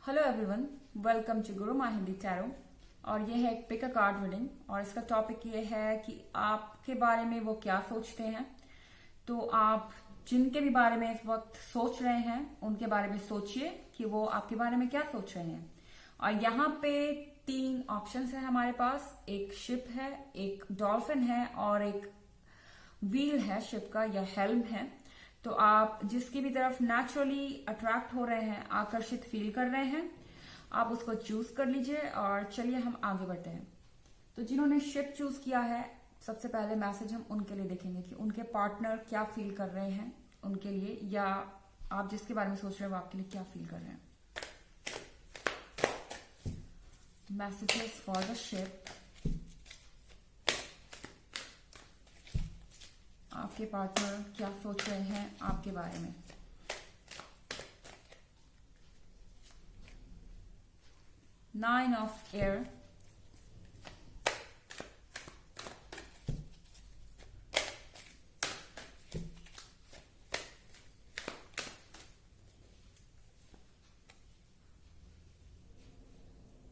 Hello everyone, welcome to गुरु माँ Hindi tarot. और ये है एक पिक अ कार्ड रीडिंग और इसका टॉपिक ये है कि आपके बारे में वो क्या सोचते हैं। तो आप जिनके भी बारे में इस वक्त सोच रहे हैं उनके बारे में सोचिए कि वो आपके बारे में क्या सोच रहे हैं। और यहाँ पे 3 ऑप्शंस है हमारे पास। एक शिप है, एक डॉल्फिन है और एक व्हील है शिप का या हेल्म है। तो आप जिसकी भी तरफ नेचुरली अट्रैक्ट हो रहे हैं, आकर्षित फील कर रहे हैं, आप उसको चूज कर लीजिए। और चलिए हम आगे बढ़ते हैं। तो जिन्होंने शिप चूज किया है, सबसे पहले मैसेज हम उनके लिए देखेंगे कि उनके पार्टनर क्या फील कर रहे हैं उनके लिए, या आप जिसके बारे में सोच रहे हैं वो आपके लिए क्या फील कर रहे हैं। Messages for the ship. आपके पार्टनर क्या सोच रहे हैं आपके बारे में। Nine of air,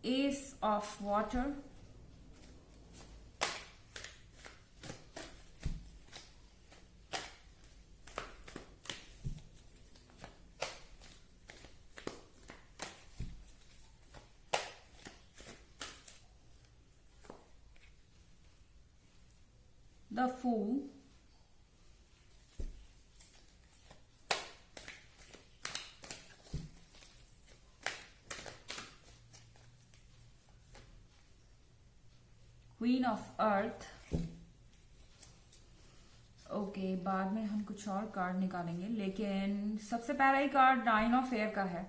S of water, the Fool, Queen of Earth। Okay, बाद में हम कुछ और कार्ड निकालेंगे, लेकिन सबसे पहला ही कार्ड 9 ऑफ एयर का है।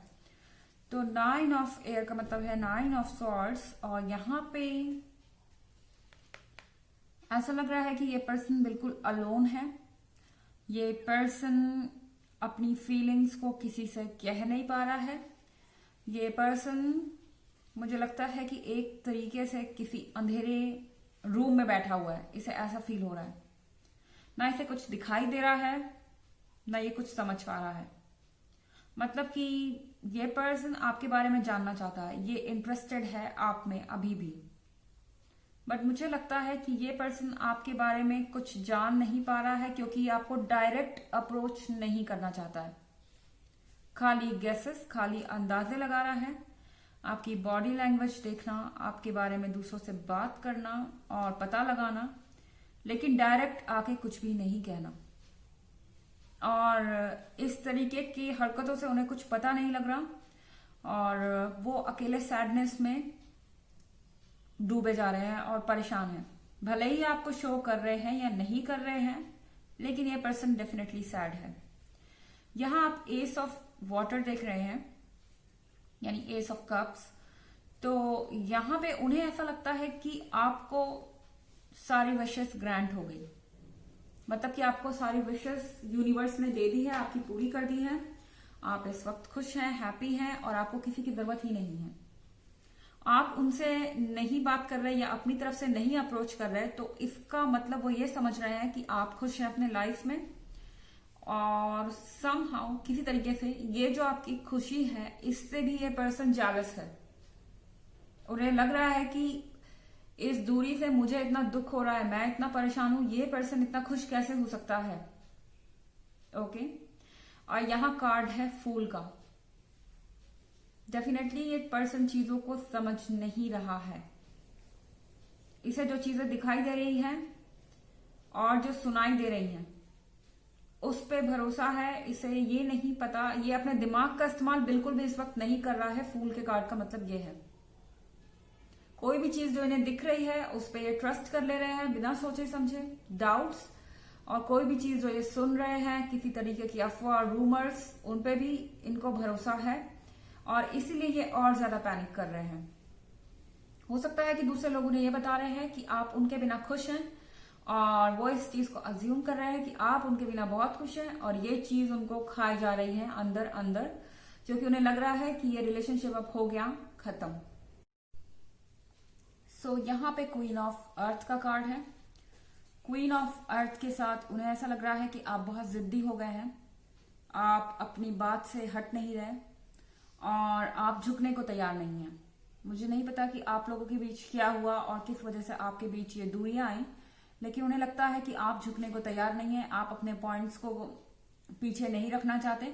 तो 9 ऑफ एयर का मतलब है 9 ऑफ सॉर्ड्स। और यहाँ पे ऐसा लग रहा है कि ये पर्सन बिल्कुल अलोन है। ये पर्सन अपनी फीलिंग्स को किसी से कह नहीं पा रहा है। ये पर्सन, मुझे लगता है कि एक तरीके से किसी अंधेरे रूम में बैठा हुआ है, इसे ऐसा फील हो रहा है। ना इसे कुछ दिखाई दे रहा है, ना ये कुछ समझ पा रहा है। मतलब कि ये पर्सन आपके बारे में जानना चाहता है, ये इंटरेस्टेड है आप में अभी भी। बट मुझे लगता है कि ये पर्सन आपके बारे में कुछ जान नहीं पा रहा है, क्योंकि आपको डायरेक्ट अप्रोच नहीं करना चाहता है। खाली गेसेस, खाली अंदाजे लगा रहा है। आपकी बॉडी लैंग्वेज देखना, आपके बारे में दूसरों से बात करना और पता लगाना, लेकिन डायरेक्ट आके कुछ भी नहीं कहना। और इस तरीके की हरकतों से उन्हें कुछ पता नहीं लग रहा और वो अकेले सैडनेस में डूबे जा रहे हैं और परेशान हैं। भले ही आपको शो कर रहे हैं या नहीं कर रहे हैं, लेकिन ये पर्सन डेफिनेटली सैड है। यहां आप एस ऑफ वाटर देख रहे हैं, यानी एस ऑफ कप्स। तो यहां पे उन्हें ऐसा लगता है कि आपको सारी विशेस ग्रांट हो गई। मतलब कि आपको सारी विशेस यूनिवर्स ने दे दी है, आपकी पूरी कर दी है। आप इस वक्त खुश हैं, हैप्पी हैं और आपको किसी की जरूरत ही नहीं है। आप उनसे नहीं बात कर रहे या अपनी तरफ से नहीं अप्रोच कर रहे, तो इसका मतलब वो ये समझ रहे हैं कि आप खुश हैं अपने लाइफ में। और समहाउ किसी तरीके से ये जो आपकी खुशी है, इससे भी ये पर्सन जेलस है। उन्हें लग रहा है कि इस दूरी से मुझे इतना दुख हो रहा है, मैं इतना परेशान हूं, ये पर्सन इतना खुश कैसे हो सकता है। ओके। और यहां कार्ड है फूल का। डेफिनेटली ये पर्सन चीजों को समझ नहीं रहा है। इसे जो चीजें दिखाई दे रही हैं और जो सुनाई दे रही हैं, उस पे भरोसा है। इसे ये नहीं पता, ये अपने दिमाग का इस्तेमाल बिल्कुल भी इस वक्त नहीं कर रहा है। फूल के कार्ड का मतलब ये है, कोई भी चीज जो इन्हें दिख रही है उस पे ये ट्रस्ट कर ले रहे हैं बिना सोचे समझे, डाउट्स। और कोई भी चीज जो ये सुन रहे हैं, किसी तरीके की अफवाह, रूमर्स, उन पे भी इनको भरोसा है और इसीलिए ये और ज्यादा पैनिक कर रहे हैं। हो सकता है कि दूसरे लोग उन्हें ये बता रहे हैं कि आप उनके बिना खुश हैं और वो इस चीज को अज्यूम कर रहे हैं कि आप उनके बिना बहुत खुश हैं, और ये चीज उनको खाई जा रही है अंदर अंदर, क्योंकि उन्हें लग रहा है कि ये रिलेशनशिप अब हो गया खत्म। सो यहाँ पे क्वीन ऑफ अर्थ का कार्ड है। क्वीन ऑफ अर्थ के साथ उन्हें ऐसा लग रहा है कि आप बहुत जिद्दी हो गए हैं, आप अपनी बात से हट नहीं रहे और और आप झुकने को तैयार नहीं है। मुझे नहीं पता कि आप लोगों के बीच क्या हुआ और किस वजह से आपके बीच ये दूरियां आई, लेकिन उन्हें लगता है कि आप झुकने को तैयार नहीं है, आप अपने पॉइंट्स को पीछे नहीं रखना चाहते।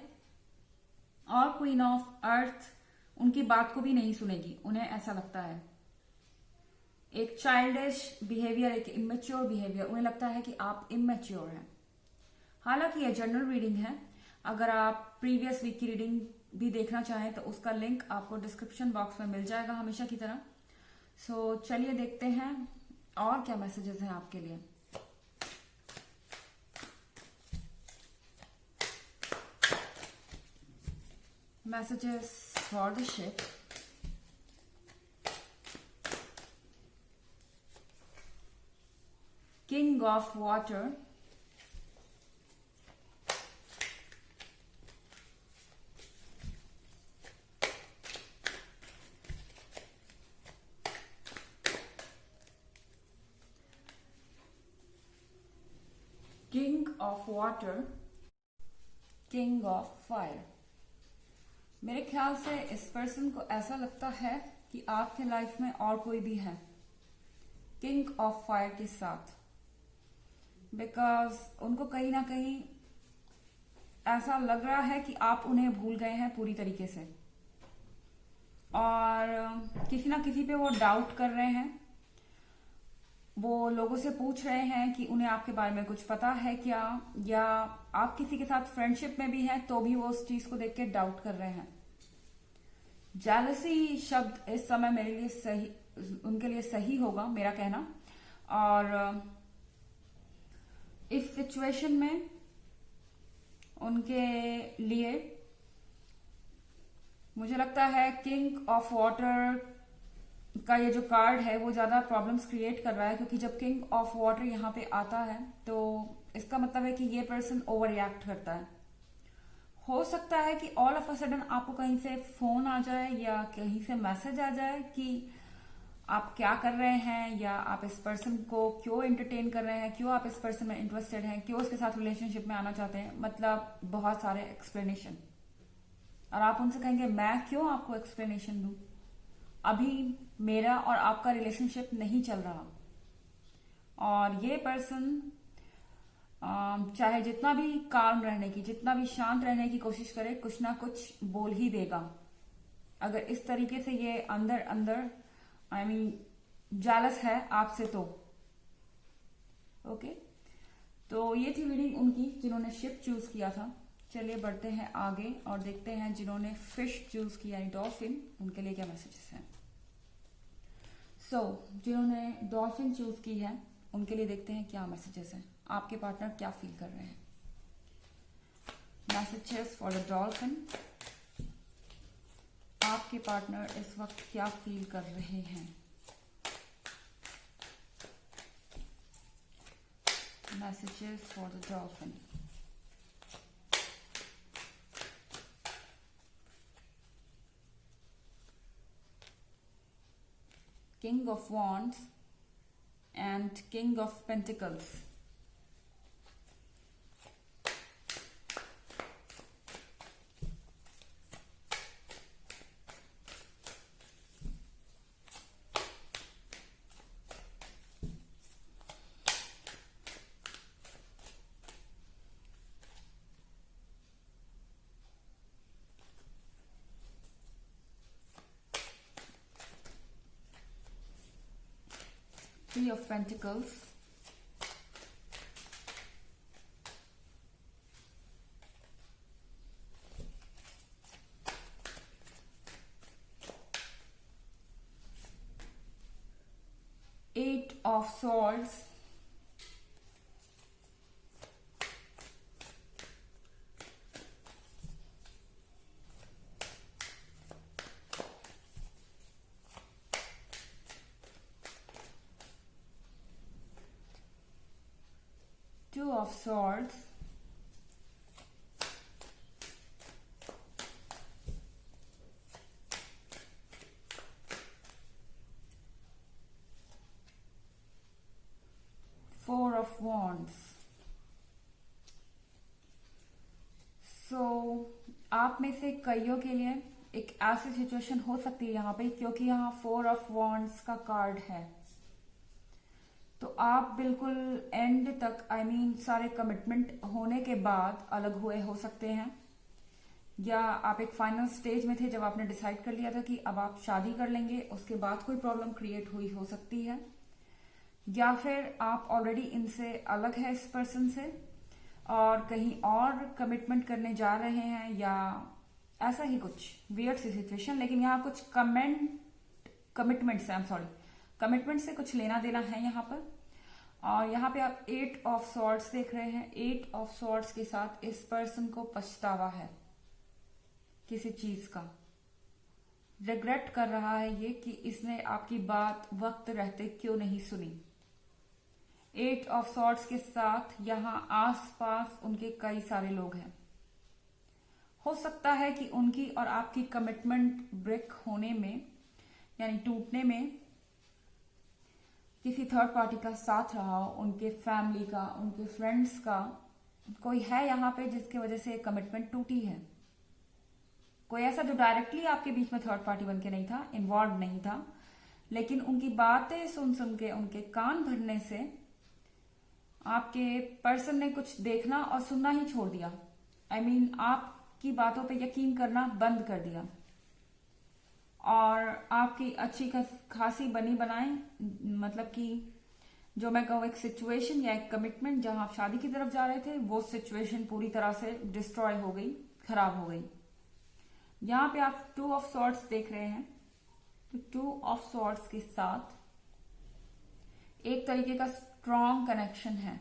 और क्वीन ऑफ अर्थ उनकी बात को भी नहीं सुनेगी, उन्हें ऐसा लगता है। एक चाइल्डिश बिहेवियर, एक इमेच्योर बिहेवियर, उन्हें लगता है कि आप इमेच्योर हैं। हालांकि यह जनरल रीडिंग है, अगर आप प्रीवियस वीक की रीडिंग भी देखना चाहें तो उसका लिंक आपको डिस्क्रिप्शन बॉक्स में मिल जाएगा हमेशा की तरह। सो चलिए देखते हैं और क्या मैसेजेस हैं आपके लिए। Messages for the ship. King of water, king of water, king of fire. मेरे ख्याल से इस पर्सन को ऐसा लगता है कि आपके लाइफ में और कोई भी है किंग ऑफ फायर के साथ, बिकॉज उनको कहीं ना कहीं ऐसा लग रहा है कि आप उन्हें भूल गए हैं पूरी तरीके से, और किसी ना किसी पे वो डाउट कर रहे हैं। वो लोगों से पूछ रहे हैं कि उन्हें आपके बारे में कुछ पता है क्या, या आप किसी के साथ फ्रेंडशिप में भी हैं तो भी वो उस चीज को देख के डाउट कर रहे हैं। जेलसी शब्द इस समय मेरे लिए सही, उनके लिए सही होगा मेरा कहना। और इस सिचुएशन में उनके लिए मुझे लगता है किंग ऑफ वाटर का ये जो कार्ड है वो ज्यादा प्रॉब्लम्स क्रिएट कर रहा है, क्योंकि जब किंग ऑफ वाटर यहाँ पे आता है तो इसका मतलब है कि ये पर्सन ओवर रिएक्ट करता है। हो सकता है कि ऑल ऑफ अ सडन आपको कहीं से फोन आ जाए या कहीं से मैसेज आ जाए कि आप क्या कर रहे हैं, या आप इस पर्सन को क्यों एंटरटेन कर रहे हैं, क्यों आप इस पर्सन में इंटरेस्टेड हैं, क्यों उसके साथ रिलेशनशिप में आना चाहते हैं। मतलब बहुत सारे एक्सप्लेनेशन, और आप उनसे कहेंगे मैं क्यों आपको एक्सप्लेनेशन दूं, अभी मेरा और आपका रिलेशनशिप नहीं चल रहा। और ये पर्सन चाहे जितना भी काम रहने की, जितना भी शांत रहने की कोशिश करे, कुछ ना कुछ बोल ही देगा। अगर इस तरीके से ये अंदर अंदर जेलस है आपसे तो ओके। तो ये थी रीडिंग उनकी जिन्होंने शिप चूज किया था। चलिए बढ़ते हैं आगे और देखते हैं जिन्होंने फिश चूज किया यानी डॉल्फिन, उनके लिए क्या मैसेजेस हैं। जिन्होंने डॉल्फिन चूज की है उनके लिए देखते हैं क्या मैसेजेस हैं, आपके पार्टनर क्या फील कर रहे हैं। मैसेजेस फॉर द डॉल्फिन, आपके पार्टनर इस वक्त क्या फील कर रहे हैं। Messages for the dolphin. King of Wands and King of Pentacles. Three of Pentacles. Eight of Swords. Two of Swords. Four of Wands. आप में से कईयों के लिए एक ऐसी सिचुएशन हो सकती है यहाँ पे, क्योंकि यहाँ 4 ऑफ वॉन्ड्स का कार्ड है, तो आप बिल्कुल एंड तक सारे कमिटमेंट होने के बाद अलग हुए हो सकते हैं, या आप एक फाइनल स्टेज में थे जब आपने डिसाइड कर लिया था कि अब आप शादी कर लेंगे, उसके बाद कोई प्रॉब्लम क्रिएट हुई हो सकती है, या फिर आप ऑलरेडी इनसे अलग है इस पर्सन से और कहीं और कमिटमेंट करने जा रहे हैं, या ऐसा ही कुछ वियर्ड सी सिचुएशन। लेकिन यहाँ कुछ कमिटमेंट से कुछ लेना देना है यहाँ पर। और यहाँ पे आप 8 ऑफ सॉर्ड्स देख रहे हैं। 8 ऑफ सॉर्ड्स के साथ इस पर्सन को पछतावा है किसी चीज का, रिग्रेट कर रहा है ये कि इसने आपकी बात वक्त रहते क्यों नहीं सुनी। 8 ऑफ सॉर्ड्स के साथ यहाँ आसपास उनके कई सारे लोग हैं। हो सकता है कि उनकी और आपकी कमिटमेंट ब्रेक होने में, यानी टूटने में, किसी थर्ड पार्टी का साथ रहा हो, उनके फैमिली का, उनके फ्रेंड्स का कोई है यहाँ पे जिसकी वजह से कमिटमेंट टूटी है। कोई ऐसा जो डायरेक्टली आपके बीच में थर्ड पार्टी बन के नहीं था, इन्वॉल्व नहीं था, लेकिन उनकी बातें सुन सुन के, उनके कान भरने से आपके पर्सन ने कुछ देखना और सुनना ही छोड़ दिया। आपकी बातों पे यकीन करना बंद कर दिया और आपकी अच्छी खासी बनी बनाए, मतलब कि जो मैं कहूँ एक सिचुएशन या एक कमिटमेंट जहां आप शादी की तरफ जा रहे थे, वो सिचुएशन पूरी तरह से डिस्ट्रॉय हो गई, खराब हो गई। यहाँ पे आप 2 ऑफ सॉर्ड्स देख रहे हैं, तो 2 ऑफ सॉर्ड्स के साथ एक तरीके का स्ट्रॉन्ग कनेक्शन है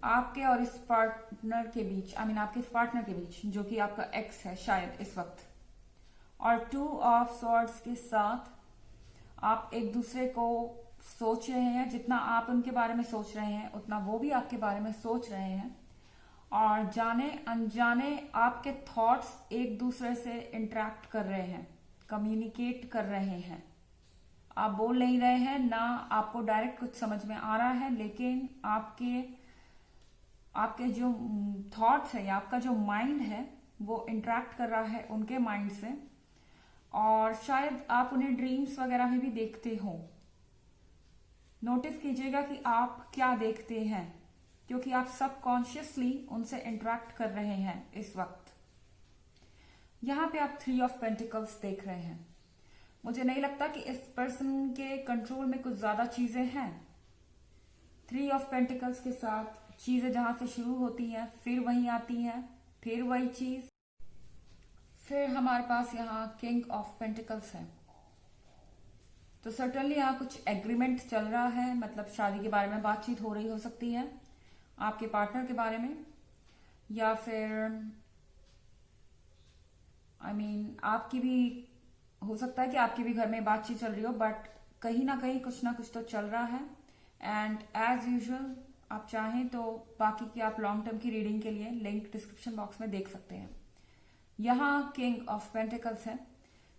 आपके और इस पार्टनर के बीच, आपके इस पार्टनर के बीच जो कि आपका एक्स है शायद इस वक्त। और 2 ऑफ सॉर्ड्स के साथ आप एक दूसरे को सोच रहे हैं, जितना आप उनके बारे में सोच रहे हैं उतना वो भी आपके बारे में सोच रहे हैं, और जाने अनजाने आपके थॉट्स एक दूसरे से इंटरेक्ट कर रहे हैं, कम्युनिकेट कर रहे हैं। आप बोल नहीं रहे हैं, ना आपको डायरेक्ट कुछ समझ में आ रहा है, लेकिन आपके जो थॉट्स है या आपका जो माइंड है वो इंटरेक्ट कर रहा है उनके माइंड से। और शायद आप उन्हें ड्रीम्स वगैरह में भी देखते हो। नोटिस कीजिएगा कि आप क्या देखते हैं, क्योंकि आप सबकॉन्शियसली उनसे इंटरेक्ट कर रहे हैं इस वक्त। यहां पे आप 3 ऑफ पेंटिकल्स देख रहे हैं। मुझे नहीं लगता कि इस पर्सन के कंट्रोल में कुछ ज्यादा चीजें हैं। 3 ऑफ पेंटिकल्स के साथ चीजें जहां से शुरू होती हैं फिर वहीं आती हैं, फिर वही चीज। फिर हमारे पास यहाँ किंग ऑफ पेंटिकल्स है। तो सर्टनली यहाँ कुछ एग्रीमेंट चल रहा है, मतलब शादी के बारे में बातचीत हो रही हो सकती है, आपके पार्टनर के बारे में, या फिर आपकी भी हो सकता है कि आपके भी घर में बातचीत चल रही हो, बट कहीं ना कुछ तो चल रहा है। एंड एज यूजुअल आप चाहें तो बाकी की आप लॉन्ग टर्म की रीडिंग के लिए लिंक डिस्क्रिप्शन बॉक्स में देख सकते हैं। यहाँ किंग ऑफ पेंटिकल्स है,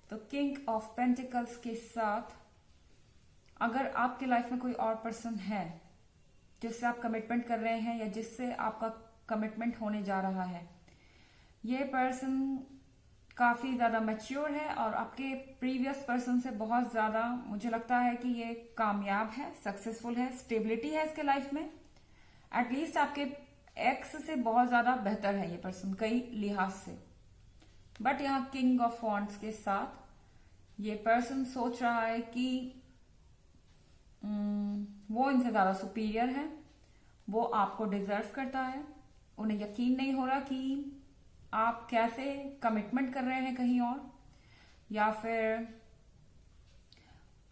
तो किंग ऑफ पेंटिकल्स के साथ अगर आपके लाइफ में कोई और पर्सन है जिससे आप कमिटमेंट कर रहे हैं या जिससे आपका कमिटमेंट होने जा रहा है, ये पर्सन काफी ज्यादा मैच्योर है और आपके प्रीवियस पर्सन से बहुत ज्यादा मुझे लगता है कि ये कामयाब है, सक्सेसफुल है, स्टेबिलिटी है इसके लाइफ में। एटलीस्ट आपके एक्स से बहुत ज्यादा बेहतर है ये पर्सन कई लिहाज से। बट यहाँ किंग ऑफ वॉन्ड्स के साथ ये पर्सन सोच रहा है कि वो इनसे ज्यादा सुपीरियर है, वो आपको डिजर्व करता है। उन्हें यकीन नहीं हो रहा कि आप कैसे कमिटमेंट कर रहे हैं कहीं और, या फिर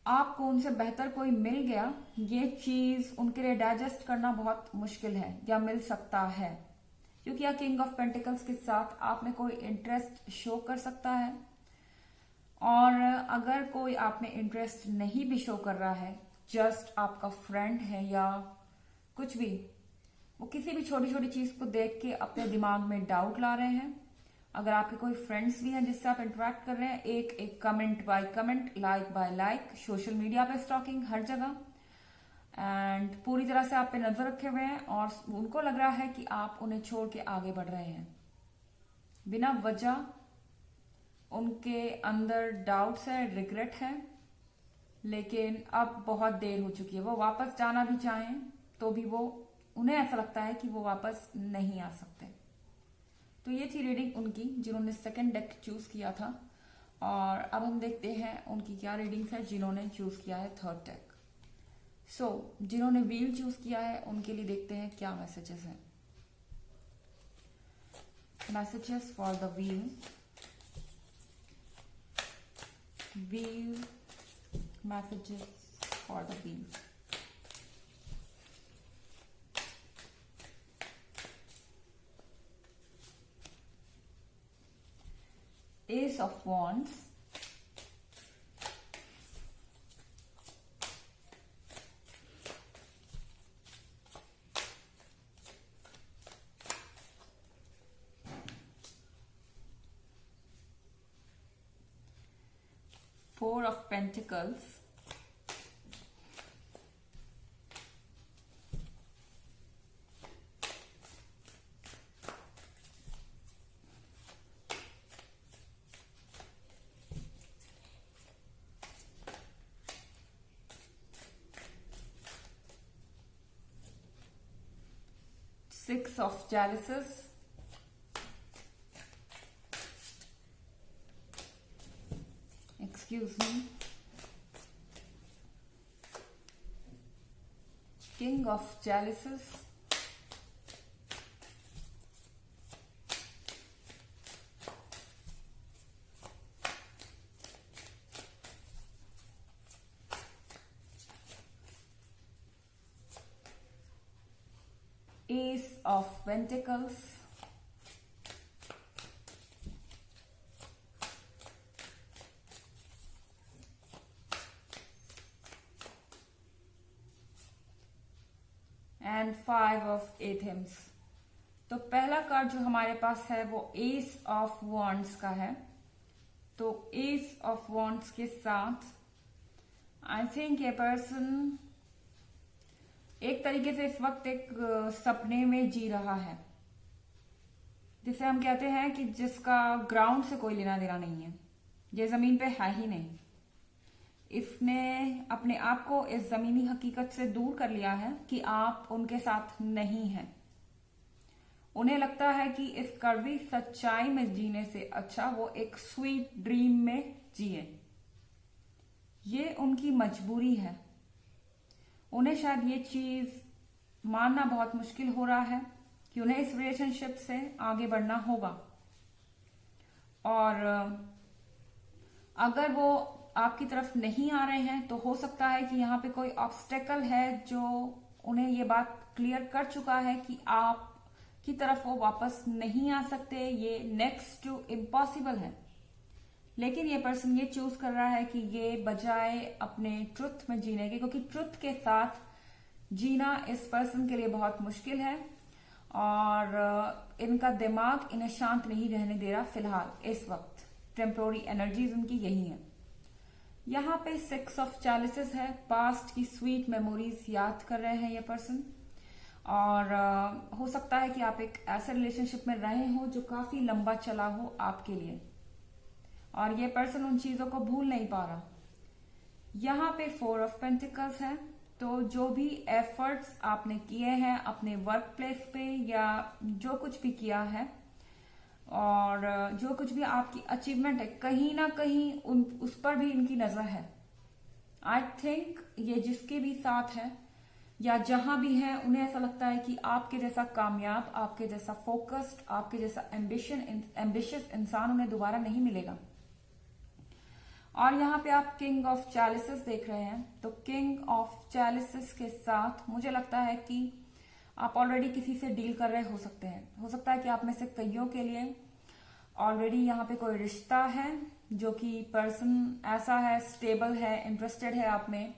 आपको उनसे बेहतर कोई मिल गया, ये चीज उनके लिए डाइजेस्ट करना बहुत मुश्किल है या मिल सकता है। क्योंकि यहाँ किंग ऑफ पेंटिकल्स के साथ आप में कोई इंटरेस्ट शो कर सकता है, और अगर कोई आप में इंटरेस्ट नहीं भी शो कर रहा है, जस्ट आपका फ्रेंड है या कुछ भी, वो किसी भी छोटी छोटी चीज को देख के अपने दिमाग में डाउट ला रहे हैं। अगर आपके कोई फ्रेंड्स भी हैं जिससे आप इंटरेक्ट कर रहे हैं, एक एक comment by comment, like by like, social media पे स्टॉकिंग हर जगह, एंड पूरी तरह से आप पे नजर रखे हुए हैं, और उनको लग रहा है कि आप उन्हें छोड़ के आगे बढ़ रहे हैं बिना वजह उनके अंदर डाउट्स है, रिग्रेट है, लेकिन अब बहुत देर हो चुकी है। वो वापस जाना भी चाहें तो भी वो उन्हें ऐसा लगता है कि वो वापस नहीं आ सकते। तो ये थी रीडिंग उनकी जिन्होंने सेकंड डेक चूज किया था। और अब हम देखते हैं उनकी क्या रीडिंग्स है जिन्होंने चूज किया है थर्ड डेक। सो जिन्होंने व्हील चूज किया है उनके लिए देखते हैं क्या मैसेजेस हैं। Messages for the wheel. Wheel messages for the wheel. Ace of Wands. Four of Pentacles. Six of Chalices. Excuse me. King of Chalices. Ace of Pentacles. And five of athames. तो पहला card जो हमारे पास है वो S of wands का है। तो S of wands के साथ आई थिंक ये पर्सन एक तरीके से इस वक्त एक सपने में जी रहा है, जिसे हम कहते हैं कि जिसका ग्राउंड से कोई लेना देना नहीं है, ये जमीन पे है ही नहीं। इसने अपने आप को इस जमीनी हकीकत से दूर कर लिया है कि आप उनके साथ नहीं हैं। उन्हें लगता है कि इस कड़वी सच्चाई में जीने से अच्छा वो एक स्वीट ड्रीम में जिए। ये उनकी मजबूरी है। उन्हें शायद ये चीज मानना बहुत मुश्किल हो रहा है कि उन्हें इस रिलेशनशिप से आगे बढ़ना होगा। और अगर वो आपकी तरफ नहीं आ रहे हैं तो हो सकता है कि यहाँ पे कोई ऑब्स्टेकल है जो उन्हें ये बात क्लियर कर चुका है कि आप की तरफ वो वापस नहीं आ सकते। ये नेक्स्ट टू इम्पॉसिबल है। लेकिन ये पर्सन ये चूज कर रहा है कि ये बजाय अपने ट्रुथ में जीने के, क्योंकि ट्रुथ के साथ जीना इस पर्सन के लिए बहुत मुश्किल है और इनका दिमाग इन्हें शांत नहीं रहने दे रहा फिलहाल इस वक्त। टेम्पोररी एनर्जीज उनकी यही है। यहाँ पे सिक्स ऑफ चैलिसेस है। पास्ट की स्वीट मेमोरीज याद कर रहे हैं ये पर्सन। और हो सकता है कि आप एक ऐसे रिलेशनशिप में रहे हो जो काफी लंबा चला हो आपके लिए, और ये पर्सन उन चीजों को भूल नहीं पा रहा। यहाँ पे फोर ऑफ पेंटिकल्स है। तो जो भी एफर्ट्स आपने किए हैं अपने वर्क प्लेस पे या जो कुछ भी किया है और जो कुछ भी आपकी अचीवमेंट है, कहीं ना कहीं उस पर भी इनकी नजर है। आई थिंक ये जिसके भी साथ है या जहां भी है, उन्हें ऐसा लगता है कि आपके जैसा कामयाब, आपके जैसा फोकस्ड, आपके जैसा एम्बिशियस इंसान उन्हें दोबारा नहीं मिलेगा। और यहाँ पे आप किंग ऑफ चैलिसेस देख रहे हैं। तो किंग ऑफ चैलिसेस के साथ मुझे लगता है कि आप ऑलरेडी किसी से डील कर रहे हो सकते हैं। हो सकता है कि आप में से कईयों के लिए ऑलरेडी यहाँ पे कोई रिश्ता है जो कि पर्सन ऐसा है, स्टेबल है, इंटरेस्टेड है आप में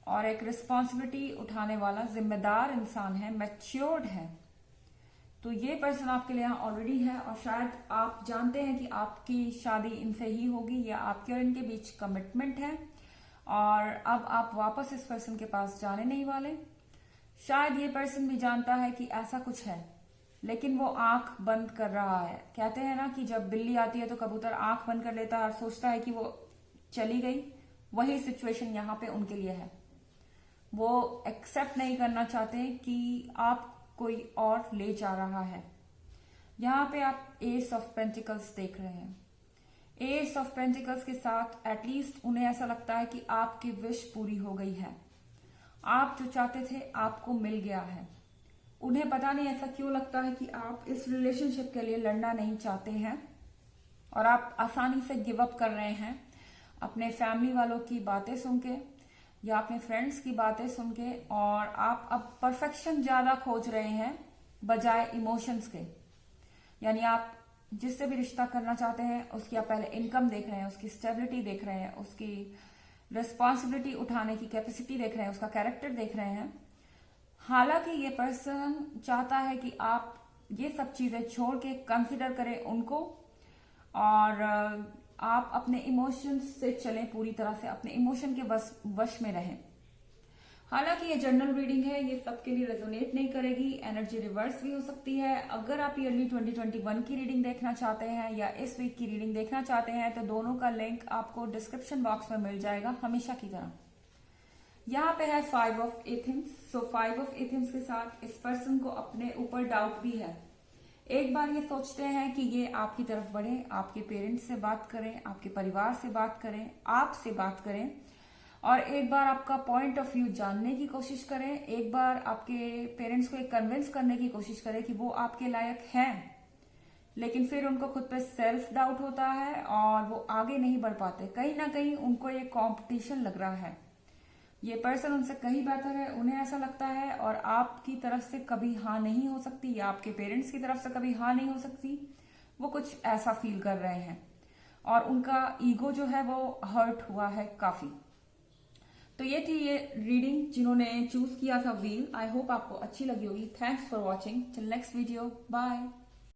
और एक रिस्पॉन्सिबिलिटी उठाने वाला जिम्मेदार इंसान है, मैच्योर्ड है। तो ये पर्सन आपके लिए यहाँ ऑलरेडी है और शायद आप जानते हैं कि आपकी शादी इनसे ही होगी या आपके और इनके बीच कमिटमेंट है और अब आप वापस इस पर्सन के पास जाने नहीं वाले। शायद ये पर्सन भी जानता है कि ऐसा कुछ है लेकिन वो आंख बंद कर रहा है। कहते हैं ना कि जब बिल्ली आती है तो कबूतर आंख बंद कर लेता है और सोचता है कि वो चली गई। वही सिचुएशन यहाँ पे उनके लिए है। वो एक्सेप्ट नहीं करना चाहते कि आप कोई और ले जा रहा है। यहाँ पे आप एस ऑफ पेंटिकल्स देख रहे हैं। एस ऑफ पेंटिकल्स के साथ एटलीस्ट उन्हें ऐसा लगता है कि आपकी विश पूरी हो गई है। आप जो चाहते थे आपको मिल गया है। उन्हें पता नहीं ऐसा क्यों लगता है कि आप इस रिलेशनशिप के लिए लड़ना नहीं चाहते हैं और आप आसानी से गिव अप कर रहे हैं अपने फैमिली वालों की बातें सुन के या अपने फ्रेंड्स की बातें सुन के, और आप अब परफेक्शन ज्यादा खोज रहे हैं बजाय इमोशंस के। यानी आप जिससे भी रिश्ता करना चाहते हैं उसकी आप पहले इनकम देख रहे हैं, उसकी स्टेबिलिटी देख रहे हैं, उसकी रिस्पॉन्सिबिलिटी उठाने की कैपेसिटी देख रहे हैं, उसका कैरेक्टर देख रहे हैं। हालांकि ये पर्सन चाहता है कि आप ये सब चीजें छोड़ के कंसिडर करें उनको और आप अपने इमोशंस से चलें, पूरी तरह से अपने इमोशन के वश में रहें। हालांकि ये जनरल रीडिंग है, ये सबके लिए रेजोनेट नहीं करेगी। एनर्जी रिवर्स भी हो सकती है। अगर आप ईयरली 2021 की रीडिंग देखना चाहते हैं या इस वीक की रीडिंग देखना चाहते हैं तो दोनों का लिंक आपको डिस्क्रिप्शन बॉक्स में मिल जाएगा हमेशा की तरह। यहाँ पे है 5 of Athens. So 5 of Athens के साथ इस पर्सन को अपने ऊपर डाउट भी है। एक बार ये सोचते हैं कि ये आपकी तरफ बढ़े, आपके पेरेंट्स से बात करें, आपके परिवार से बात करें, आपसे बात करें और एक बार आपका पॉइंट ऑफ व्यू जानने की कोशिश करें। एक बार आपके पेरेंट्स को एक कन्विंस करने की कोशिश करें कि वो आपके लायक हैं, लेकिन फिर उनको खुद पे सेल्फ डाउट होता है और वो आगे नहीं बढ़ पाते। कहीं ना कहीं उनको ये कॉम्पिटिशन लग रहा है। ये पर्सन उनसे कहीं बेहतर है, उन्हें ऐसा लगता है, और आपकी तरफ से कभी हाँ नहीं हो सकती या आपके पेरेंट्स की तरफ से कभी हाँ नहीं हो सकती। वो कुछ ऐसा फील कर रहे हैं और उनका ईगो जो है वो हर्ट हुआ है काफी। तो ये थी ये रीडिंग जिन्होंने चूज किया था व्हील। आई होप आपको अच्छी लगी होगी। Thanks for watching. Till next video, bye.